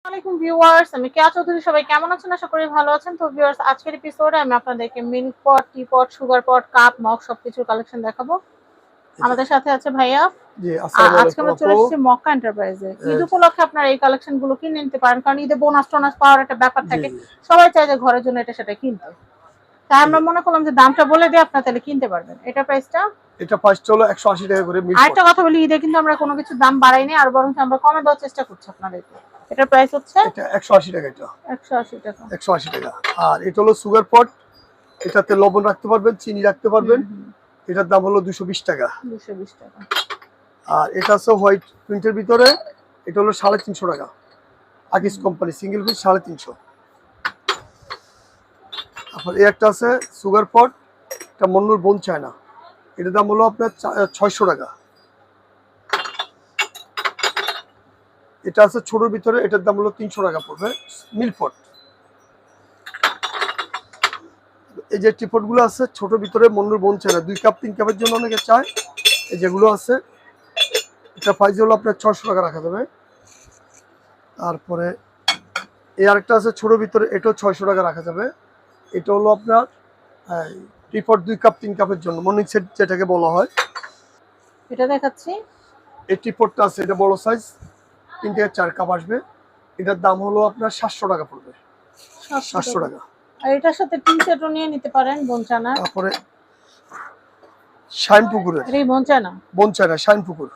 আসসালামাইকুম ভিউয়ার্স, আমি কেয়া চৌধুরী। সবাই কেমন আছেন? আশা করি ভালো আছেন। তো ভিউয়ার্স, আজকের এপিসোডে আমি আপনাদেরকে মিল্ক পট, টি পট, সুগার পট, কাপ, মগ সবকিছুর কালেকশন দেখাবো। আমাদের সাথে আছে ভাইয়া। জি, আসসালামু আজকে আলাইকুম আমরা আপু। চলে এসেছি মক্কা এন্টারপ্রাইজে। ঈদ উপলক্ষে আপনারা এই কালেকশন গুলো কিনে নিতে পারেন, কারণ ঈদে বোনাস টোনাস পাওয়ার একটা ব্যাপার জি থাকে। জি সবাই চায় যে ঘরের জন্য এটা সেটা কিনতে। তাই এই আমরা যে মনে করলাম যে দামটা বলে দিয়ে আপনারা তাহলে কিনতে পারবেন। এটা প্রাইসটা। এটা প্রাইসটা হলো 180 টাকা করে মিল পট। আরেকটা কথা বলি, ঈদে কিন্তু আমরা কোনো কিছুর দাম বাড়াইনি, আর বরং আমরা কমে দেওয়ার চেষ্টা করছি আপনাদেরকে। এটার প্রাইস হচ্ছে এটা 180 টাকা, এটা 180 টাকা। 180 টাকা। আর এটা হলো সুগার পট, এটাতে লবণ রাখতে পারবেন, চিনি রাখতে পারবেন। এটার দাম হলো 220 টাকা। 220 টাকা। আর এটা আছে হোয়াইট প্রিন্টের ভিতরে, এটা হলো 350 টাকা। আকিস কোম্পানি সিঙ্গেল পিস 350। তারপর এই একটা আছে সুগার পট, এটা মন্নুর বোন চায়না, এটার দাম হলো আপনার 600 টাকা। এটা আছে ছোটোর ভিতরে, এটার দাম হলো 300 টাকা পড়বে মিল পট। এই যে টিপট গুলো আছে ছোট ভিতরে, মন্নুর বোন চায় না, 2 কাপ 3 কাপের জন্য অনেকে চায়। এই যেগুলো আছে, এটা প্রাইস হলো আপনার 600 টাকা রাখা যাবে। তারপরে এই আরেকটা আছে ছোট ভিতরে, এটাও 600 টাকা রাখা যাবে। এটা হলো আপনার টিপট 2 কাপ 3 কাপের জন্য, মর্নিং সেট যেটাকে বলা হয়। এটা দেখাচ্ছি। এই টিপটটা আছে, এটা বড় সাইজ, 3 থেকে 4 কাপ আসবে। এটার দাম হলো আপনার 700 টাকা পড়বে। 700 টাকা। আর এটার সাথে টি সেটও নিয়ে নিতে পারেন বনচানা। তারপরে শাইন পুকুরের, এই বনচানা বোন চায় না, শাইন পুকুর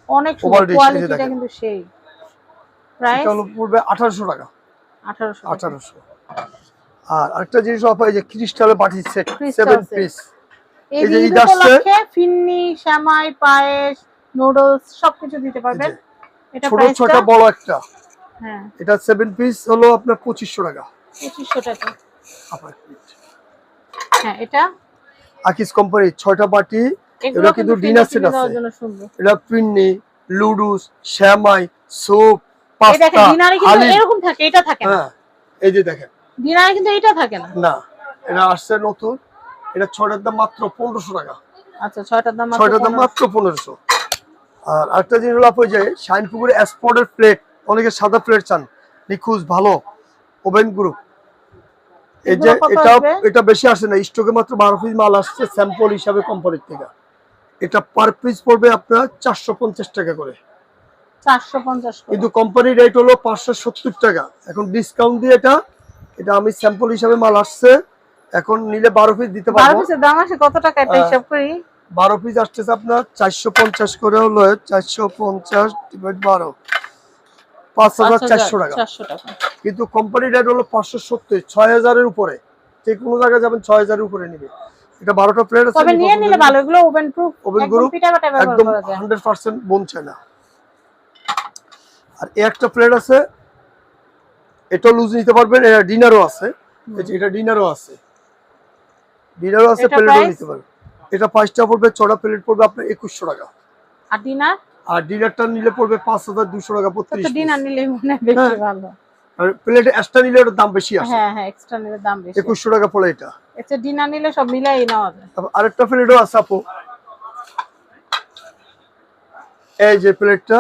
অনেক সুন্দর, ওভার ডিশ, এই যে কোয়ালিটিটা দেখেন। কিন্তু সেই। এটা প্রাইস হলো পড়বে 1800 টাকা। 1800 টাকা। 1800। আর আরেকটা জিনিস অফার, এই যে ক্রিস্টালের বাটি সেট ক্রিস্টাল 7 সেট। পিস। এই এই যে যে ঈদ ঈদ আসছে, উপলক্ষে ফিন্নি, সেমাই, পায়েস, নুডলস সবকিছু দিতে এই পারবেন। যে এটা ছোট প্রাইসটা। ছয়টা বড় একটা, হ্যাঁ, এটা 7 পিস হলো আপনার 2500 টাকা। 2500 টাকা। আপনার হ্যাঁ, এটা আকিস কোম্পানি 6টা বাটি। এগুলো এগুলো কিন্তু কিন্তু ডিনার সেট ফিন্নি আছে। দেওয়ার জন্য সুন্দর। এটা পিন্নি, লুডুস, শ্যামাই, স্যুপ, এই দেখেন, পাস্তা, ডিনারে কিন্তু হালিম। এরকম থাকে, এটা থাকে না। হ্যাঁ, এই যে দেখেন, ডিনারে কিন্তু এটা থাকে না। না এটা আসছে নতুন। এটা 6টার দাম মাত্র 1500 টাকা। আচ্ছা, 6টার দাম মাত্র 6টার দাম 1500। মাত্র 1500। আর আরেকটা জিনিস হলো আপনি, যে শাইন পুকুরে এক্সপোর্টের প্লেট, অনেকে সাদা প্লেট চান, নিখুঁজ ভালো ওভেন গ্রুপ। এই যে এগুলো কত এটা আসবে? এটা বেশি আসে না, স্টকে মাত্র 12 পিস মাল আসছে স্যাম্পল হিসাবে কোম্পানির থেকে। এটা পার পিস পড়বে আপনার 450 টাকা করে। 450 করে। কিন্তু কোম্পানির রেট হলো 570 টাকা। এখন ডিসকাউন্ট দিয়ে এটা এটা আমি স্যাম্পল হিসাবে মাল আসছে, এখন নিলে 12 পিস দিতে 12 পারবো। পিসের দাম আসে কত টাকা, এটা হিসাব করি। 12 পিস আসতেছে আপনার 450 করে, হলো 450 ডিভাইড 12, 5400 টাকা। 5400 টাকা। কিন্তু কোম্পানি রেট হলো 570, 6000-এর উপরে। যে কোনো জায়গায় যাবেন 6000-এর উপরে নিবে। এটা 12টা প্লেট আছে, তবে নিয়ে নিলে ভালো, এগুলো ওভেন প্রুফ, ওভেন একদম গ্রুপ, পিঠা বাটা ব্যবহার একদম করা যায়। 100% বোন চায় না। আর এই একটা প্লেট আছে, এটা লুজ নিতে পারবেন, এটা ডিনারও আছে। এটা ডিনারও আছে, এটা প্লেটও প্রাইস। নিতে পারবেন। এটা 5টা পড়বে, 6টা প্লেট পড়বে আপনার 2100 টাকা। আর ডিনার। আর ডিনারটা নিলে পড়বে 5200 টাকা তো 32 পিস। ডিনার নিলেই মনে হয় বেশি হ্যাঁ, ভালো। আর প্লেটে এক্সট্রা নিলে ওটার দাম বেশি আসে। হ্যাঁ হ্যাঁ, এক্সট্রা নিলে দাম বেশি। 2100 টাকা পড়ে এটা। আচ্ছা, ডিনার নিলে সব মিলাই নেওয়া যায়। তারপর আরেকটা প্লেটও আছে আপু, এই যে প্লেটটা,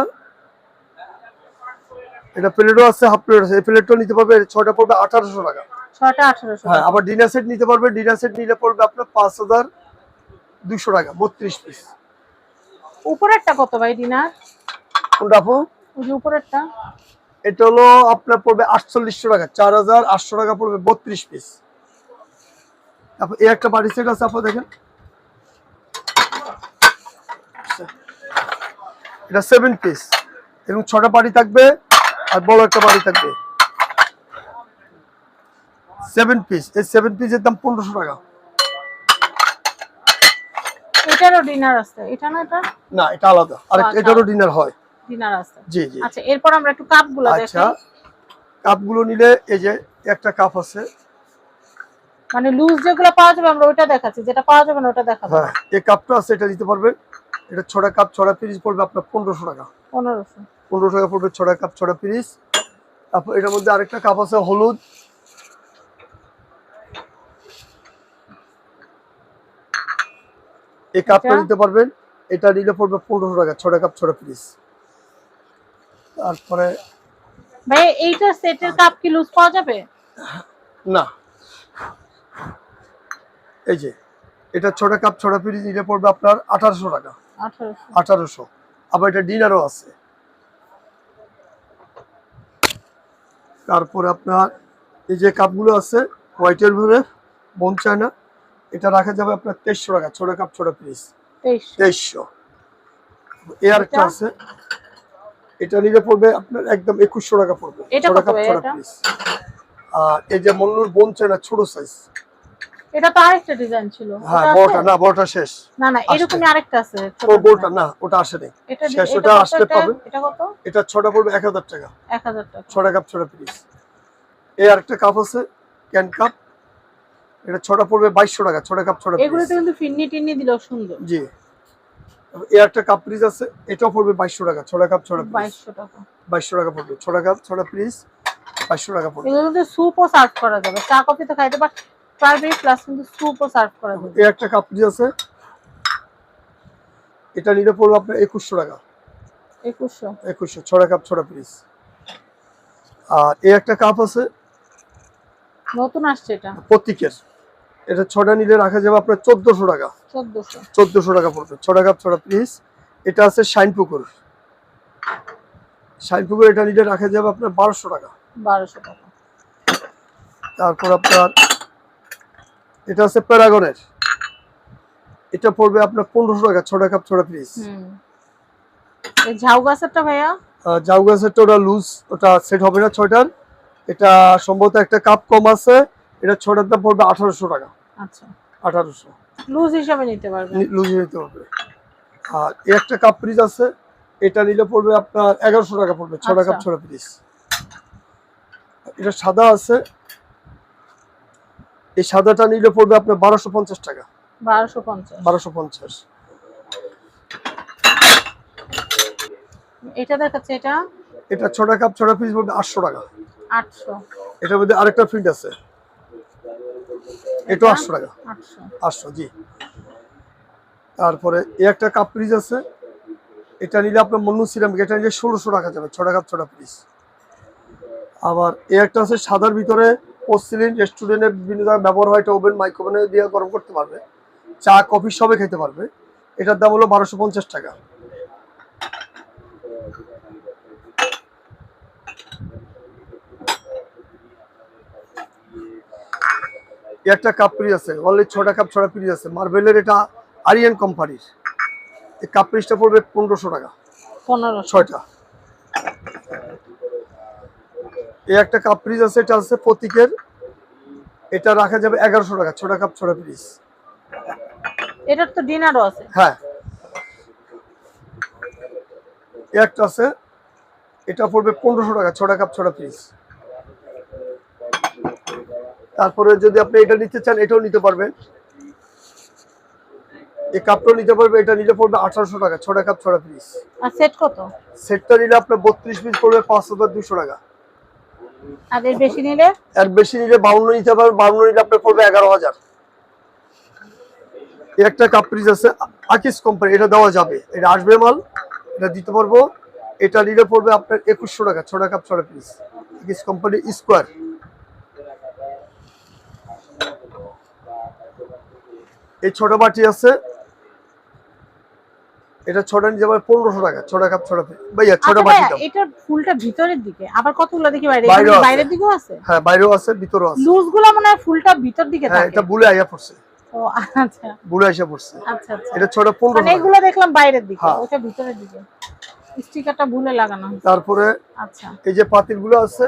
এটা প্লেটও আছে, হাফ প্লেট আছে। এই প্লেটটাও নিতে পারবে, 6টা পড়বে 1800 টাকা। 6টা 1800 হ্যাঁ, টাকা। আবার ডিনার সেট নিতে পারবে, ডিনার সেট নিলে পড়বে আপনার 5200 টাকা, 32 পিস। উপরেরটা কত ভাই ডিনার? কোনটা আপু? ওই যে উপরেরটা। এটা হলো আপনার পড়বে 4800 টাকা, 4800 টাকা পড়বে 32 পিস। তারপর এই একটা বাড়ি সেট আছে আপু, দেখেন এটা 7 পিস, এবং 6টা বাড়ি থাকবে, আর বড় একটা বাড়ি থাকবে। 7 পিস, এই 7 পিসের দাম 1500 টাকা। এটারও ডিনার আছে, এটা না এটা? না, এটা আলাদা, আর এটারও ডিনার হয়। ডিনার আছে। জি জি। আচ্ছা, এরপর আমরা একটু কাপগুলো আচ্ছা, দেখাই। কাপগুলো নিলে এই যে একটা কাপ আছে। মানে লুজ যেগুলো পাওয়া যাবে আমরা ওইটা দেখাচ্ছি, যেটা পাওয়া যাবে না ওটা দেখাবো। হ্যাঁ, এই কাপটা আছে, এটা দিতে পারবেন। এটা 6টা কাপ, 6টা পিস পড়বে আপনার 1500 টাকা। 1500। 1500 টাকা পড়বে 6টা কাপ, 6টা পিস। তারপর এটার মধ্যে আরেকটা কাপ আছে হলুদ, এই কাপটা নিতে পারবেন। এটা নিলে পড়বে 1500 টাকা, 6টা কাপ, 6টা পিস। তারপরে ভাই এইটা সেটের কাপ কি লুজ পাওয়া যাবে? না, এই যে এটা ছোট কাপ ছোট পিস নিলে পড়বে আপনার 1800 টাকা। 1800। 1800। আবার এটা ডিনারও আছে। তারপরে আপনার এই যে কাপগুলো আছে হোয়াইটের ভিতরে বোন চায়না, এটা রাখা যাবে আপনার 2300 টাকা, ছোট কাপ ছোট পিস 2300। 2300। এর একটা এটা আছে, এটা নিলে পড়বে আপনার একদম 2100 টাকা পড়বে, এটা ছোট কত কাপ ভাই ছোট এটা? পিস। আর এই যে মন্নুর বোন চায়না ছোট সাইজ। এটা তো আরেকটা ডিজাইন ছিল, হ্যাঁ, ওটা আছে? বড়টা না, বড়টা শেষ। না না, আসছে। এরকমই আরেকটা আছে ছোট ও বড়টা ডিজাইন। না, ওটা আসে নাই। এটা শেষ, এটা ওটা কত? আসলে পাবেন। এটা কত? এটা ছোট পড়বে 1000 টাকা, 1000 টাকা। ছোট কাপ ছোট পিস। এই আরেকটা কাপ আছে ক্যান কাপ, এটা ছোট পড়বে 2200 টাকা, ছোট কাপ ছোট পিস। এগুলোতে কিন্তু ফিন্নি টিন্নি দিলেও সুন্দর। জি। এই একটা কাপ পিস আছে, এটাও পড়বে 2200 টাকা, ছোট কাপ ছোট পিস। 2200 টাকা। 2200 টাকা পড়বে, ছোট কাপ ছোট পিস 2200 টাকা পড়বে। এগুলোতে স্যুপও সার্ভ করা যাবে, চা কফি তো খাইতে পারবে, প্লাস কিন্তু স্যুপও সার্ভ করা যাবে। এই একটা কাপ পিস আছে, এটা নিলে পড়বে আপনার 2100 টাকা। 2100। 2100, ছোট কাপ ছোট পিস। আর এই একটা কাপ আছে নতুন আসছে এটা। প্রতীকের, এটা ছটা নিলে রাখা যাবে আপনার 1400 টাকা। 1400। 1400 টাকা পড়বে, ছোট কাপ ছোট পিস। এটা আছে শাইন পুকুর, শাইন পুকুর, এটা নিলে রাখা যাবে আপনার 1200 টাকা। 1200 টাকা। তারপর আপনার এটা আছে প্যারাগনের, এটা পড়বে আপনার 1500 টাকা, ছোট কাপ ছোট পিস। এই ঝাউ গাছেরটা ভাইয়া? জাউ গাছেরটা ওটা লুজ, ওটা সেট হবে না ছয়টার। এটা সম্ভবত একটা কাপ কম আছে, এটা ছটার দাম পড়বে 1800 টাকা। আচ্ছা, 1800 লুজ হিসাবে নিতে পারবেন। লুজ নিতে হবে। আর এই একটা কাপ পিস আছে, এটা নিলে পড়বে আপনার 1100 টাকা পড়বে, ছোট কাপ আচ্ছা। ছোট পিস। এটা সাদা আছে, এই সাদাটা নিলে পড়বে আপনার 1250 টাকা। 1250। 1250। এটা দেখাচ্ছে, এটা এটা ছোট কাপ ছোট পিস পড়বে 800 টাকা। 800। এটার মধ্যে আরেকটা প্রিন্ট আছে, এটাও 800 টাকা। 800। 800, জি। তারপরে এই একটা কাপ পিস আছে, এটা নিলে আপনার মন্নু সিরামিক, এটা নিলে 1600 টাকা যাবে, ছোট কাপ ছোট পিস। আবার এই একটা আছে সাদার ভিতরে পোর্সিলিন, রেস্টুরেন্টের বিভিন্ন জায়গায় ব্যবহার হয়, এটা ওভেন মাইক্রোওভেনে দিয়ে গরম করতে পারবে, চা কফি সবে খেতে পারবে। এটার দাম হলো 1250 টাকা। এই একটা কাপ পিস আছে, অনলি 6টা কাপ 6টা পিস আছে, মার্বেলের, এটা আরিয়ান কোম্পানির। এই কাপ পিসটা পড়বে 1500 টাকা, 1500। 6টা। এই একটা কাপ পিস আছে, এটা আছে প্রতীকের, এটা রাখা যাবে 1100 টাকা, ছোট কাপ ছোট পিস। এটার তো ডিনারও আছে। হ্যাঁ, এই একটা আছে, এটা পড়বে 1500 টাকা, ছোট কাপ ছোট পিস। তারপরে যদি আপনি এটা নিতে চান, এটাও নিতে পারবেন, এই কাপটাও নিতে পারবে, এটা নিলে পড়বে 1800 টাকা, ছোট কাপ ছোট পিস। আর সেট কত? সেটটা নিলে আপনার 32 পিস পড়বে 5200 টাকা। আর এর বেশি নিলে? এর বেশি নিলে 52 নিতে পারবেন, 52 নিলে আপনার পড়বে 11000। এই একটা কাপ পিস আছে আকিস কোম্পানি, এটা দেওয়া যাবে, এটা আসবে মাল, এটা দিতে পারবো। এটা নিলে পড়বে আপনার 2100 টাকা, ছোট কাপ ছোট পিস, আকিস কোম্পানি স্কোয়ার। এই ছোট বাটি আছে, এটা ছোট নিতে পারবে 1500 টাকা, ছোট কাপ ছোট পিস। ভাইয়া ছোট আচ্ছা বাটি ভাইয়া, দাম। এটার ফুলটা ভিতরের দিকে, আবার কতগুলো দেখি বাইরে, বাইরেও আছে। বাইরের দিকেও আছে? হ্যাঁ, বাইরেও আছে, ভিতরেও আছে। লুজ গুলো মনে হয় ফুলটা ভিতর দিকে হ্যাঁ, থাকে। এটা বুলে আইয়া পড়ছে। ও আচ্ছা বুলে আইসা পড়ছে। আচ্ছা আচ্ছা। এটা ছোট 1500 মানে টাকা। এগুলো দেখলাম বাইরের দিকে, হ্যাঁ। ওটা ভিতরের দিকে। স্টিকারটা ভুলে লাগানো হয়েছে। তারপরে আচ্ছা। এই যে পাতিলগুলো আছে,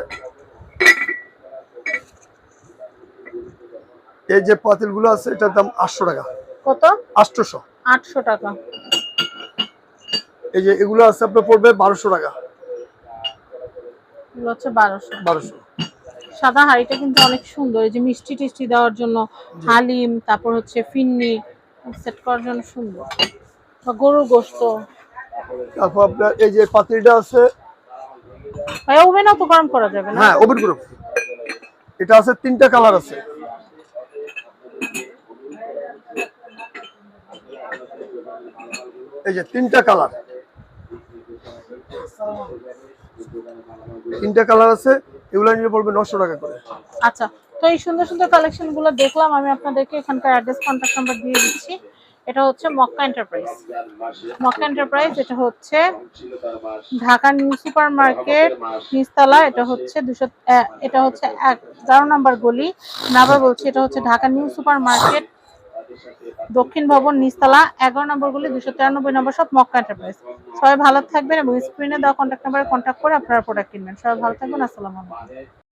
এই যে পাতিলগুলো আছে, এটার দাম 800 টাকা। কত? 800। 800 টাকা। এই যে এগুলো আছে আপনার পড়বে 1200 টাকা। এগুলো হচ্ছে 1200। 1200। সাদা হাঁড়িটা কিন্তু অনেক সুন্দর, এই যে মিষ্টি টিষ্টি দেওয়ার জন্য, হালিম, তারপর হচ্ছে ফিন্নি সেট করার জন্য সুন্দর, বা গরুর গোশত। তারপর আপনার এই যে পাতিলটা আছে, ভাই ওভেনও তো গরম করা যাবে না? হ্যাঁ, ওভেন গ্রুপ। এটা আছে 3টা কালার আছে, এই যে 3টা কালার। তিনটা কালার আছে, এগুলো নিলে পড়বে 900 টাকা করে। আচ্ছা, তো এই সুন্দর সুন্দর কালেকশন গুলো দেখলাম, আমি আপনাদেরকে এখানকার অ্যাড্রেস কন্ট্যাক্ট নাম্বার দিয়ে দিচ্ছি। এটা হচ্ছে মক্কা এন্টারপ্রাইজ। মক্কা এন্টারপ্রাইজ, এটা হচ্ছে ঢাকা নিউ সুপার মার্কেট নিচতলা। এটা হচ্ছে 11 নম্বর গলি। আমি আবার বলছি, এটা হচ্ছে ঢাকা নিউ সুপার মার্কেট দক্ষিণ ভবন নিচতলা 11 নম্বর গলি 293 নম্বর শপ, মক্কা এন্টারপ্রাইজ। সবাই ভালো থাকবেন এবং স্ক্রিনে দেওয়া কন্ট্যাক্ট নাম্বারে কন্ট্যাক্ট করে আপনারা প্রোডাক্ট কিনবেন। সবাই ভালো থাকবেন, আসসালামু আলাইকুম।